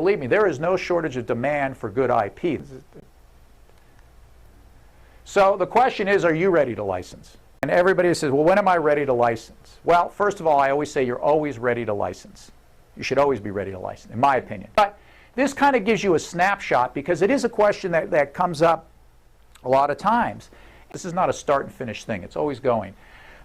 Believe me, there is no shortage of demand for good IP. So the question is, are you ready to license? And everybody says, well, when am I ready to license? Well, first of all, I always say you're always ready to license. You should always be ready to license, in my opinion. But this kind of gives you a snapshot, because it is a question that comes up a lot of times. This is not a start and finish thing. It's always going.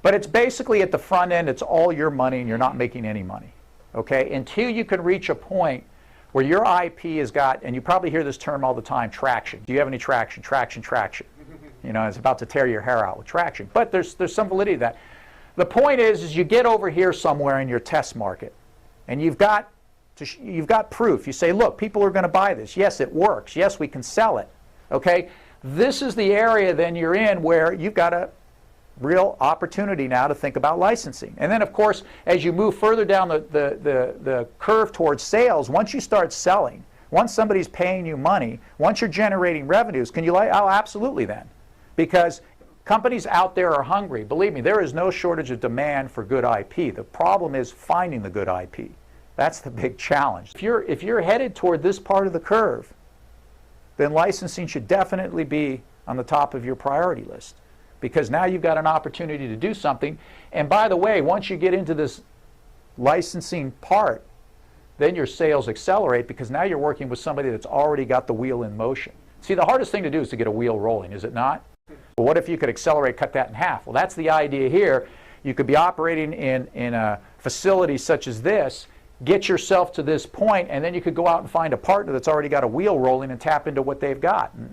But it's basically at the front end, it's all your money and you're not making any money. Okay? Until you can reach a point where your IP has got, and you probably hear this term all the time, traction. Do you have any traction? Traction, traction. You know, it's about to tear your hair out with traction. But there's some validity to that. The point is you get over here somewhere in your test market, and you've got proof. You say, look, people are going to buy this. Yes, it works. Yes, we can sell it. Okay? This is the area then you're in where you've got a real opportunity now to think about licensing. And then, of course, as you move further down the curve towards sales, once you start selling, once somebody's paying you money, once you're generating revenues, can you oh, absolutely then. Because companies out there are hungry. Believe me, there is no shortage of demand for good IP. The problem is finding the good IP. That's the big challenge. If you're headed toward this part of the curve, then licensing should definitely be on the top of your priority list, because now you've got an opportunity to do something. And by the way, once you get into this licensing part, then your sales accelerate, because now you're working with somebody that's already got the wheel in motion. See, the hardest thing to do is to get a wheel rolling, is it not? But what if you could accelerate, cut that in half? Well, that's the idea here. You could be operating in a facility such as this, get yourself to this point, and then you could go out and find a partner that's already got a wheel rolling and tap into what they've got.